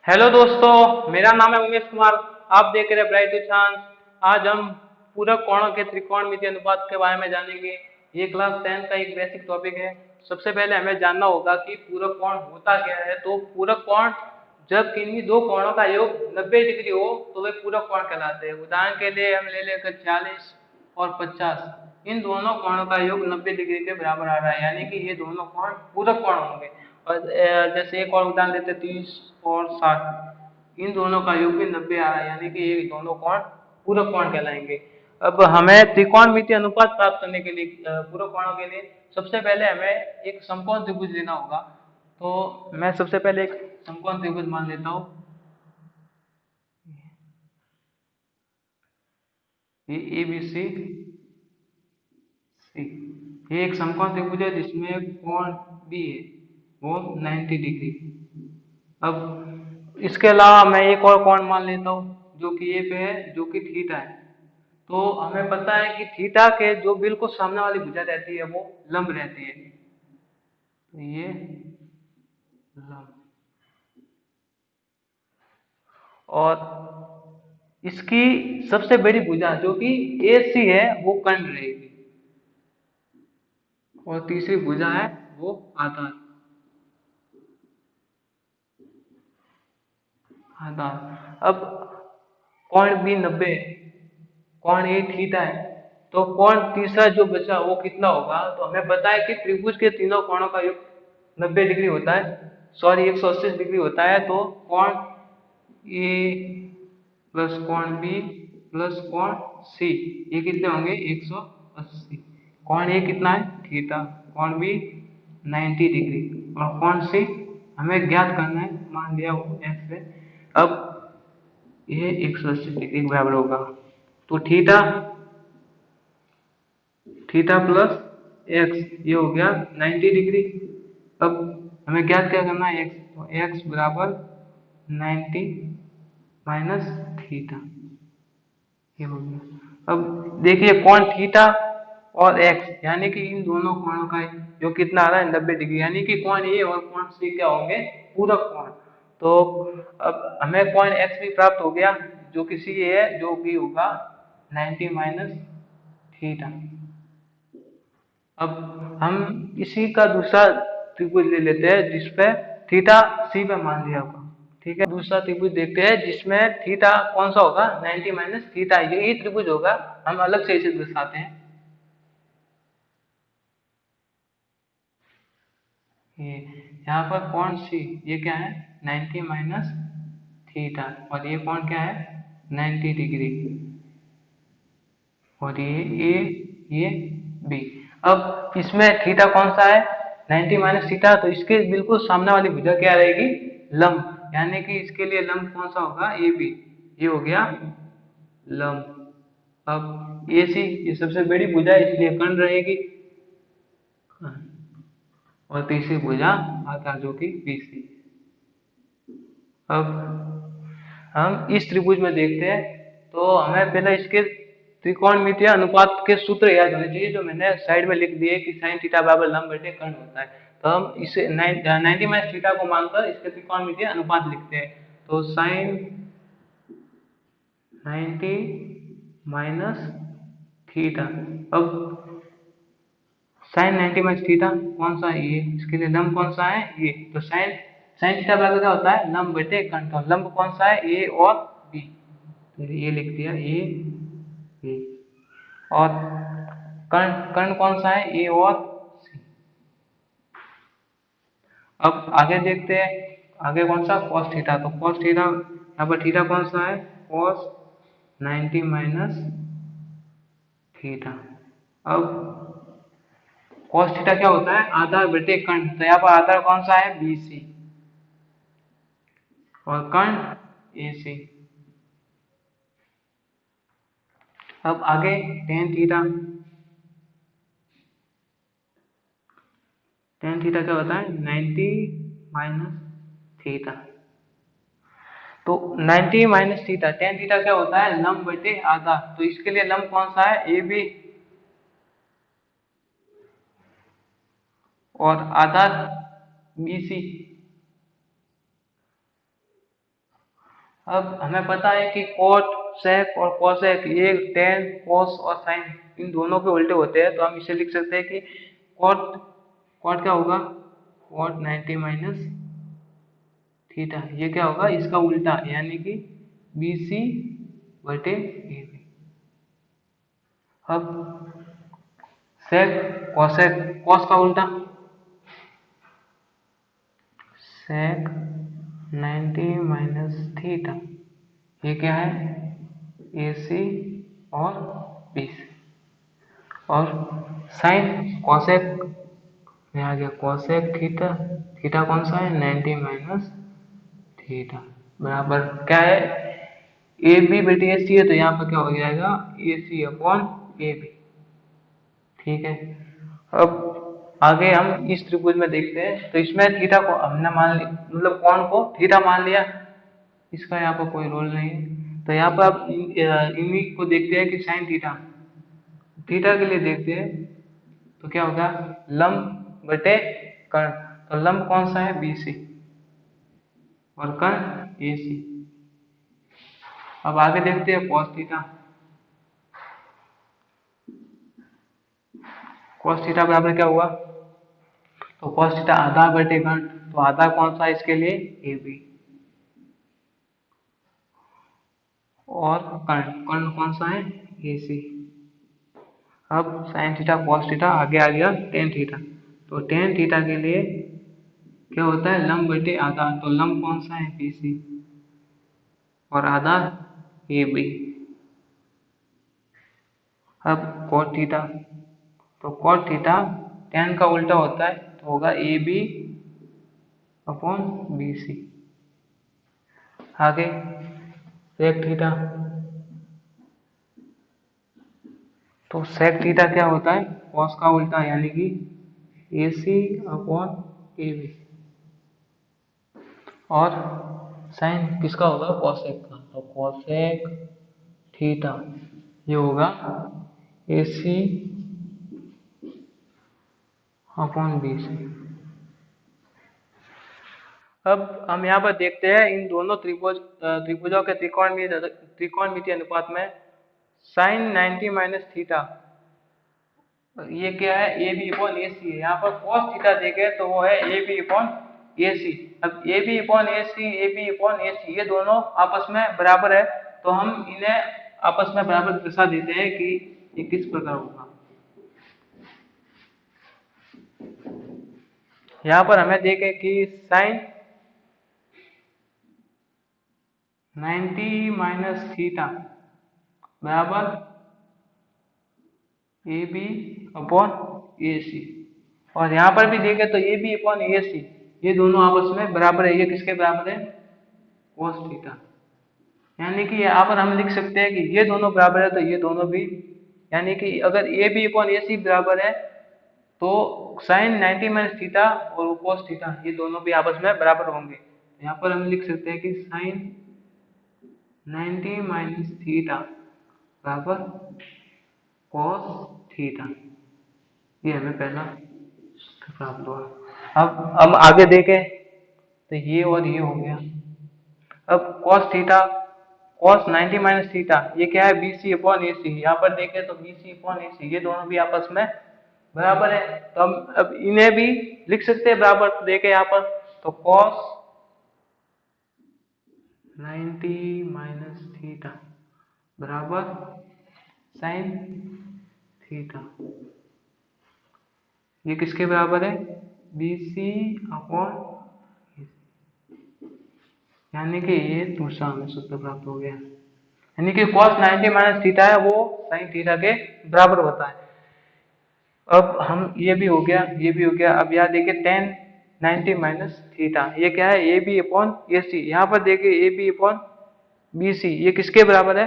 Hello दोस्तों, मेरा नाम है उमेश कुमार। आप देख रहे हैं ब्राइट चांस। आज हम पूरक कोणों के त्रिकोणमितीय अनुपात के बारे में जानेंगे। ये क्लास 10 का एक बेसिक टॉपिक है। सबसे पहले हमें जानना होगा कि पूरक कोण होता क्या है। तो पूरक कोण जब किन्हीं दो कोणों का योग 90 डिग्री हो तो वे पूरक कोण कहलाते हैं। उदाहरण के लिए हम ले लेकर 40 और 50, इन दोनों कोणों का योग 90 डिग्री के बराबर आ रहा है, यानी कि ये दोनों कोण पूरक कोण होंगे। और जैसे एक और उदाहरण देते 30 और 60, इन दोनों का योग भी 90 आ रहा है, यानी कि ये दोनों कोण पूरक कोण कहलाएंगे। अब हमें त्रिकोणमितीय अनुपात प्राप्त करने के लिए पूरक कोणों के लिए सबसे पहले हमें एक समकोण त्रिभुज लेना होगा। तो मैं सबसे पहले एक समकोण त्रिभुज मान लेता हूँ। ये ए बी सी सी, ये एक समकोण त्रिभुज है जिसमें कोण बी है वो 90 डिग्री। अब इसके अलावा मैं एक और कोण मान लेता हूँ जो कि ए पे है, जो कि थीटा है। तो हमें पता है कि थीटा के जो बिल्कुल सामने वाली भुजा रहती है वो लंब रहती है। तो ये लंब, और इसकी सबसे बड़ी भुजा जो कि ए सी है वो कर्ण रहेगी, और तीसरी भुजा है वो आधार। आधार। अब कोण बी 90, कोण ए थीटा है, तो कोण तीसरा जो बचा वो कितना होगा। तो हमें पता है कि त्रिभुज के तीनों कोणों का योग 90 डिग्री होता है, सॉरी 180 डिग्री होता है। तो कोण ए प्लस कोण बी प्लस कोण सी, ये कितने होंगे 180। कोण ए कितना है थीटा, कोण बी 90 डिग्री, और कोण सी हमें ज्ञात करना है, मान लिया वो एक्स है। अब ये 180 डिग्री के बराबर होगा। तो थीटा थीटा प्लस एक्स ये हो गया 90 डिग्री। अब हमें ज्ञात क्या करना है एक्स, तो एक्स बराबर 90 माइनस थीटा, ये हो गया। अब देखिए कोण थीटा और एक्स, यानी कि इन दोनों कोणों का जो कितना आ रहा है 90 डिग्री, यानी कि कोण ए और कोण सी क्या होंगे पूरक कोण। तो अब हमें कोण एक्स भी प्राप्त हो गया जो कि सी है, जो कि होगा 90 माइनस थीटा। अब हम इसी का दूसरा त्रिभुज ले लेते हैं जिसपे थीटा सी पे मान लिया होगा। ठीक है, दूसरा त्रिभुज देखते हैं जिसमें थीटा कौन सा होगा 90 माइनस थीटा, यही त्रिभुज होगा। हम अलग से इसे दर्शाते हैं। ये यहाँ पर कोण सी ये क्या है 90 माइनस थीटा, और ये कोण क्या है 90 डिग्री, और ये बी। अब इसमें थीटा कौन सा है 90 माइनस थीटा, तो इसके बिल्कुल सामने वाली भुजा क्या रहेगी लंब, यानी कि इसके लिए लंब कौन सा होगा ए बी, ये हो गया लंब। अब ए सी ये सबसे बड़ी भुजा है इसलिए कर्ण रहेगी, और तीसरी भुजा आधार जो कि बी सी। अब हम इस त्रिभुज में देखते हैं, तो हमें पहले इसके त्रिकोणमितीय अनुपात के सूत्र याद होने चाहिए, जो मैंने साइड में लिख दिए कि साइन थीटा बराबर लंब बटे कर्ण होता है। तो हम इसे 90 माइनस थीटा को मानकर इसके त्रिकोणमितीय अनुपात लिखते हैं। तो साइन 90 माइनस थीटा, अब साइन 90 माइनस थीटा कौन सा है ये, इसके लिए लंब कौन सा है ये, तो साइन साइन थीटा बराबर क्या होता है लंब बटे कर्ण। तो लंब कौन सा है ए और बी, तो ये लिख दिया ए बी। और कर्ण कर्ण कौन सा है ए और सी। अब आगे देखते हैं, आगे कौन सा cos थीटा, तो cos थीटा यहाँ पर थीटा कौन सा है cos 90 माइनस थीटा। अब cos थीटा क्या होता है आधार बटे कर्ण, तो यहाँ पर आधार कौन सा है बी सी, और कर्ण ए सी। अब आगे टेन थीटा, टेन थीटा क्या होता है 90 माइनस थीटा। तो 90 माइनस थीटा टेन थीटा क्या होता है लंब बटे आधार, तो इसके लिए लंब कौन सा है ए बी, और आधार बी सी। अब हमें पता है कि कोट, सेक और कोसेक ये टेन, कोस और साइन इन दोनों के उल्टे होते हैं, तो हम इसे लिख सकते हैं कि कोट कोट क्या होगा, कोट 90 माइनस थीटा, ये क्या होगा इसका उल्टा, यानी कि बी सी बटे ए बी। अब सेक कोसेक, कोस का उल्टा सेक 90 माइनस थीटा, ये क्या है ए सी और बी सी। और साइन कोसेक में आ गया कोसेक थीटा, थीटा कौन सा है 90 माइनस थीटा, बराबर क्या है ए बी बटे ए सी है, तो यहाँ पर क्या हो जाएगा ए सी अपॉन ए बी। ठीक है, अब आगे हम इस त्रिभुज में देखते हैं, तो इसमें थीटा को हमने मान लिया, मतलब कोण को थीटा मान लिया, इसका यहाँ पर कोई रोल नहीं है। तो यहाँ पर आप इन्हीं को देखते हैं कि साइन थीटा, थीटा के लिए देखते हैं तो क्या होगा लंब बटे कर्ण, तो लंब कौन सा है बी सी और कर्ण ए सी। अब आगे देखते हैं cos थीटा, cos थीटा बराबर क्या हुआ, तो cos थीटा आधा बटे कर्ण, तो आधा कौन सा है इसके लिए ए बी, और कर्ण कर्ण कौन सा है ए सी। अब साइन थीटा cos थीटा आगे आ गया टेन थीटा, तो टेन थीटा के लिए क्या होता है लंब बटे आधा, तो लंब कौन सा है बी सी और आधा ए बी। अब cos थीटा, तो cos थीटा टेन का उल्टा होता है, तो होगा A B upon B C. आगे सेक थीटा, तो सेक थीटा क्या होता है cos का उल्टा, यानी कि ए सी अपॉन ए बी। और साइन किसका होगा कोसेक का, तो कोसेक थीटा ये होगा ए सी अपॉन बी सी। अब हम यहाँ पर देखते हैं इन दोनों त्रिभुजों के त्रिकोणमितीय अनुपात में साइन 90 माइनस थीटा ये क्या है ए बी अपॉन ए सी है, यहाँ पर cos थीटा देखे तो वो है A B upon A C. अब A B upon A C, A B upon A C ये दोनों आपस में बराबर है, तो हम इन्हें आपस में बराबर दर्शा देते हैं कि ये किस प्रकार होगा। यहाँ पर हमें देखें कि साइन 90 माइनस थीटा बराबर ए बी अपॉन ए सी, और यहाँ पर भी देखें तो ए बी अपॉन ए सी ये दोनों आपस में बराबर है, ये किसके बराबर है cos थीटा। यानी कि यहाँ पर हम लिख सकते हैं कि ये दोनों बराबर है, तो ये दोनों भी, यानी कि अगर ए बी अपॉन ए सी बराबर है तो साइन 90 माइनस थीटा और cos थीटा ये दोनों भी आपस में बराबर होंगे। यहाँ पर हम लिख सकते हैं कि साइन 90 माइनस थीटा बराबर cos थीटा, ये हमें पहला प्राप्त हुआ। अब हम आगे देखें तो ये और ये हो गया। अब cos theta cos 90 minus theta ये क्या है बी सी अपॉन ए सी, यहाँ पर देखें तो B C upon A C ये दोनों भी आपस में बराबर है, तो हम अब इन्हें भी लिख सकते हैं बराबर, तो देखें यहाँ पर तो cos 90 माइनस थीटा बराबर साइन थीटा, ये किसके बराबर है बी सी अपॉन, यानी कि ये दूसरा हमें सूत्र प्राप्त हो गया, यानी कि cos 90 माइनस थीटा है वो साइन थीटा के बराबर होता है। अब हम ये भी हो गया, ये भी हो गया। अब यहाँ देखिए tan 90 माइनस थीटा ये क्या है ए बी अपॉन ए सी, यहाँ पर देखिए A B upon B C ये किसके बराबर है,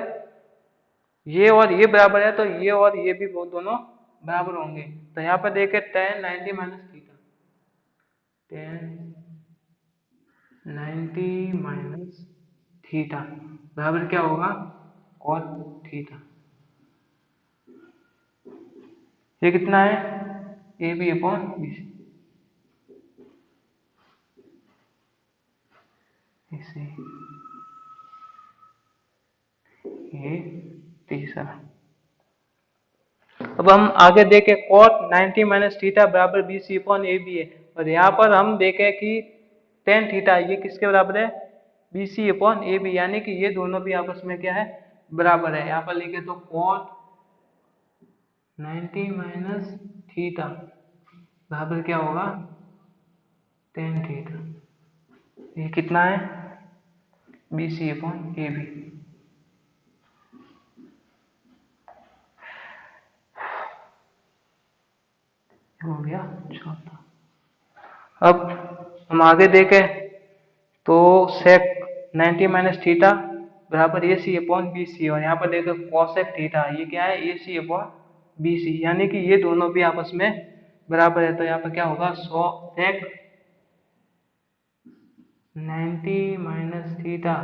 ये और ये बराबर है, तो ये और ये भी वो दोनों बराबर होंगे। तो यहाँ पर देखिए tan 90 minus theta, tan 90 minus theta बराबर क्या होगा cos थीटा, ये कितना है A B upon B C, इसे ये तीसरा। अब हम आगे देखें cot 90 माइनस थीटा बराबर B C upon A B है, और यहाँ पर हम देखें कि टेन थीटा ये किसके बराबर है, B C upon A B, यानी कि ये दोनों भी आपस में क्या है, बराबर है। यहाँ पर लिखे तो cot 90 माइनस थीटा बराबर क्या होगा, टेन थीटा। ये कितना है, B C upon A B. हो गया चौथा। अब हम आगे देखें तो sec 90 माइनस थीटा बराबर ए सी अपॉन बी सी, और यहाँ पर देखें cosec थीटा ये क्या है, ए सी अपॉन बी सी, यानी कि ये दोनों भी आपस में बराबर है। तो यहाँ पर क्या होगा, sec 90 माइनस थीटा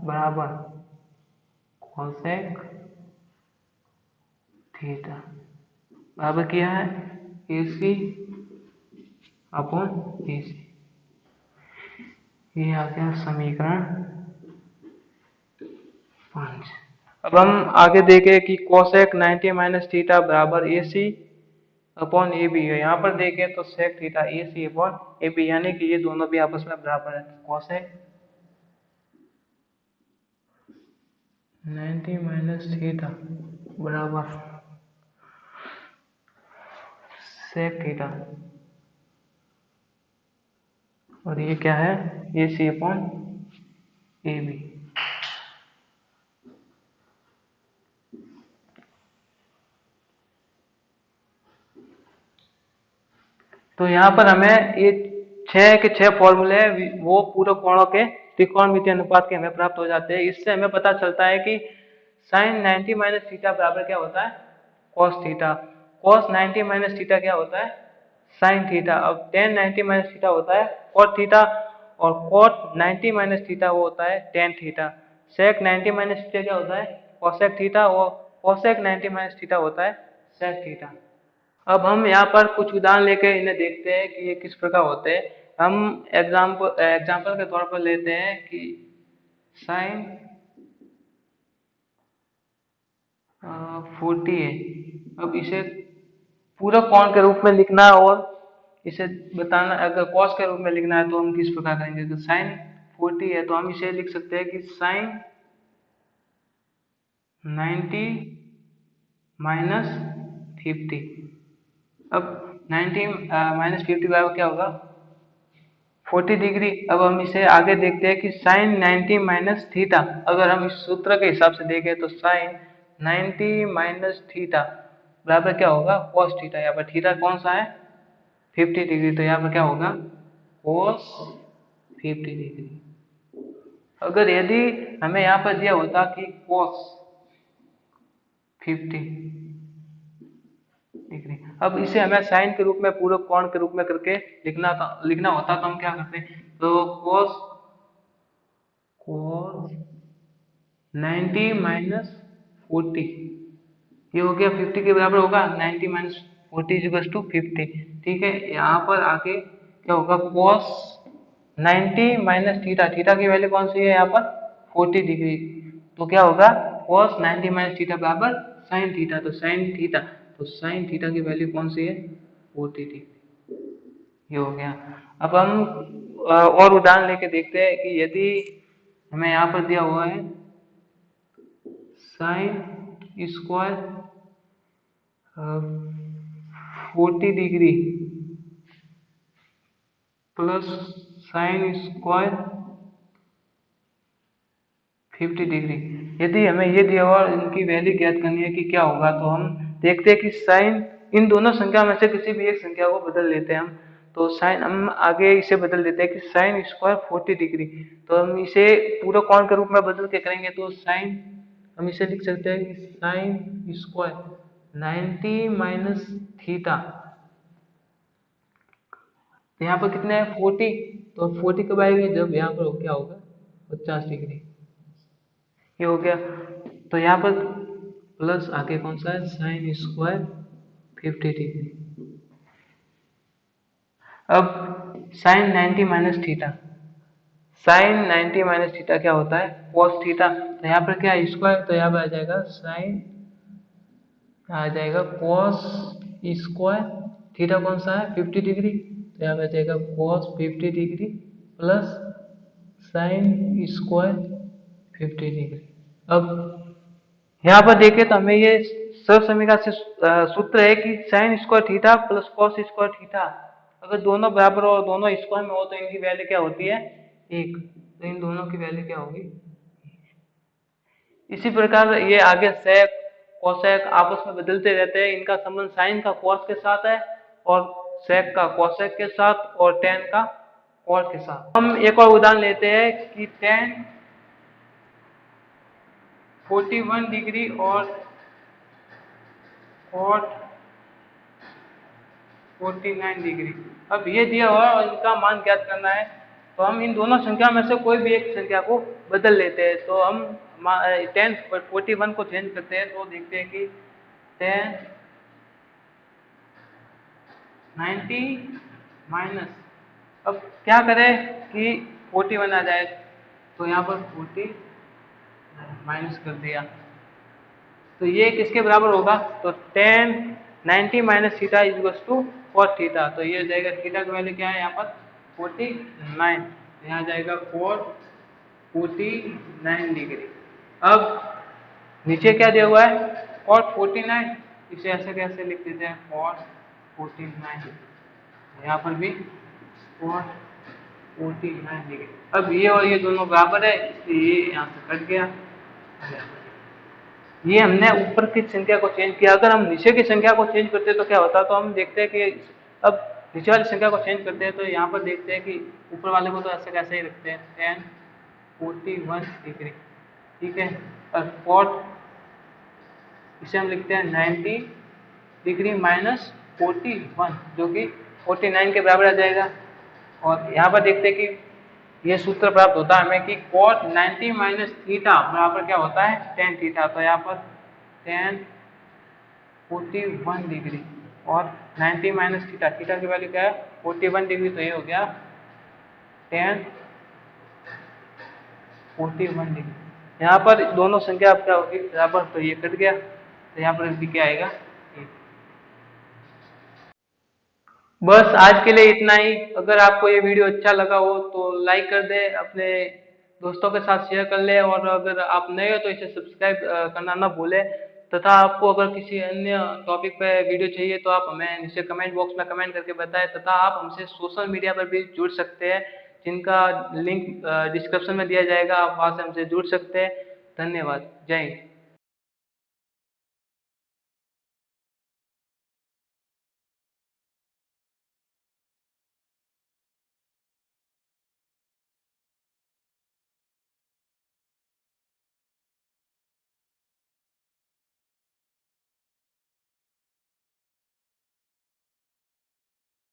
बराबर cosec थीटा बराबर क्या है, ए सी अपॉन बी सी। ये आ गया समीकरण 5। अब हम आगे देखें कि cosec 90 माइनस थीटा बराबर ए सी अपॉन ए बी है। यहाँ पर देखें तो sec theta A C upon A B, यानी कि ये दोनों भी आपस में बराबर है। cosec 90 माइनस थीटा बराबर sec थीटा, और ये क्या है, ए सी अपॉन ए बी। तो यहाँ पर हमें ये 6 के 6 फॉर्मूले वो पूरक कोणों के त्रिकोणमितीय अनुपात के हमें प्राप्त हो जाते हैं। इससे हमें पता चलता है कि साइन 90 माइनस थीटा बराबर क्या होता है, cos theta. Cos 90 minus theta क्या होता है, साइन थीटा। अब टेन 90 माइनस थीटा होता है कॉट थीटा, और कॉट 90 माइनस थीटा वो होता है टेन थीटा। सेक 90 माइनस थीटा क्या होता है, कॉसेक थीटा, और कॉसेक 90 माइनस थीटा होता है सेक थीटा। अब हम यहाँ पर कुछ उदाहरण लेके इन्हें देखते हैं कि ये किस प्रकार होते हैं। हम एग्जाम्पल के तौर पर लेते हैं कि साइन 40 है। अब इसे पूरक कोण के रूप में लिखना है, और इसे बताना, अगर कॉस के रूप में लिखना है तो हम किस प्रकार करेंगे। तो साइन 40 है तो हम इसे लिख सकते हैं कि साइन 90 माइनस 50। अब 90 माइनस 50 का क्या होगा, 40 डिग्री। अब हम इसे आगे देखते हैं कि साइन 90 माइनस थीटा, अगर हम इस सूत्र के हिसाब से देखें तो साइन 90 माइनस थीटा बराबर क्या होगा, कॉस थीटा। यहाँ पर थीटा कौन सा है, 50 डिग्री, तो यहाँ पर क्या होगा, कॉस 50 डिग्री। अगर यदि हमें यहाँ पर दिया होता कि कॉस 50 डिग्री, अब इसे हमें साइन के रूप में, पूरक कोण के रूप में करके लिखना होता तो हम क्या करते हैं, तो कॉस 90 माइनस 40 ये हो गया 50 के बराबर होगा, 90 माइनस 40 इज टू 50। ठीक है, यहाँ पर आगे क्या होगा, cos 90 माइनस थीटा, थीटा की वैल्यू कौन सी है यहाँ पर, 40 डिग्री, तो क्या होगा cos 90 माइनस थीटा बराबर साइन थीटा। तो साइन थीटा, तो साइन थीटा की वैल्यू कौन सी है, 40 डिग्री। ये हो गया। अब हम और उदाहरण लेके देखते हैं कि यदि हमें यहाँ पर दिया हुआ है sine square 40 degree plus sign square 50 degree, यदि हमें ये दिया हुआ और इनकी वैल्यू ज्ञात करनी है कि क्या होगा, तो हम देखते हैं कि साइन, इन दोनों संख्या में से किसी भी एक संख्या को बदल लेते हैं हम। तो साइन हम आगे इसे बदल देते हैं कि साइन स्क्वायर 40 डिग्री, तो हम इसे पूरा कोण के रूप में बदल के करेंगे, तो साइन हम इसे लिख सकते हैं कि साइन स्क्वायर 90 माइनस थीटा, तो यहाँ पर कितने हैं 40, तो 40 कब आएगी, जब यहाँ पर क्या होगा 50 डिग्री। ये हो गया। तो यहाँ पर प्लस आगे कौन सा है, साइन स्क्वायर 50 डिग्री। अब sine 90 minus theta, sine 90 minus theta क्या होता है, कॉस थीटा। तो यहाँ पर क्या है स्क्वायर, तो यहाँ पर आ जाएगा साइन, आ जाएगा कॉस स्क्वायर, थीटा कौन सा है 50 डिग्री, तो यहाँ पे आ जाएगा cos 50 degree plus sign square 50 degree. अब यहाँ पर देखें तो हमें ये समीकरण से सूत्र है कि sine square theta plus cos square theta, अगर दोनों बराबर हो और दोनों स्क्वायर में हो तो इनकी वैल्यू क्या होती है, एक। तो इन दोनों की वैल्यू क्या होगी। इसी प्रकार ये आगे सेक कोसेक आपस में बदलते रहते हैं, इनका संबंध साइन का कॉस के साथ है और सेक का कोसेक के साथ और टेन का कॉट के साथ। हम एक और उदाहरण लेते हैं कि टेन 41 डिग्री और कॉट 49 डिग्री। अब ये दिया हुआ है और इनका मान ज्ञात करना है, तो हम इन दोनों संख्या में से कोई भी एक संख्या को बदल लेते हैं। तो हम 1041 को चेंज करते हैं, तो देखते हैं कि 1090 माइनस, अब क्या करें कि 41 आ जाए, तो यहाँ पर 40 माइनस कर दिया, तो ये किसके बराबर होगा, तो 1090 minus theta is equals to cos theta. तो ये हो जाएगा थीटा की वैल्यू क्या है यहाँ पर 49, यहाँ जाएगा कॉस 49 डिग्री। अब नीचे क्या दिया हुआ है कॉस 49, इसे ऐसे कैसे लिख देते हैं कॉस 49, यहाँ पर भी कॉस 49 डिग्री। अब ये और ये दोनों बराबर है, इसलिए ये यहाँ से कट गया। ये हमने ऊपर की संख्या को चेंज किया, अगर हम नीचे की संख्या को चेंज करते तो क्या होता, तो हम देखते हैं कि अब नीचे वाली संख्या को चेंज करते हैं, तो यहाँ पर देखते हैं कि ऊपर वाले को तो ऐसे कैसे ही रखते हैं 1041 डिग्री, ठीक है। और कॉट इसे हम लिखते हैं 90 डिग्री माइनस 41, जो कि 49 के बराबर आ जाएगा। और यहाँ पर देखते हैं कि ये सूत्र प्राप्त होता है हमें कि cot 90 माइनस थीटा बराबर क्या होता है tan थीटा। तो यहाँ पर tan 41 डिग्री और 90 माइनस थीटा, थीटा की वैल्यू क्या है 41 डिग्री, तो ये हो गया tan 41 डिग्री। यहाँ पर दोनों संख्या अब क्या होगी बराबर, तो ये कट गया, तो यहाँ पर भी क्या आएगा। बस आज के लिए इतना ही। अगर आपको ये वीडियो अच्छा लगा हो तो लाइक कर दें, अपने दोस्तों के साथ शेयर कर लें, और अगर आप नए हो तो इसे सब्सक्राइब करना ना भूलें। तथा आपको अगर किसी अन्य टॉपिक पे वीडियो चाहिए तो आप हमें नीचे कमेंट बॉक्स में कमेंट करके बताएं, तथा आप हमसे सोशल मीडिया पर भी जुड़ सकते हैं, जिनका लिंक डिस्क्रिप्शन में दिया जाएगा, आप वहाँ से हमसे जुड़ सकते हैं। धन्यवाद, जय हिंद।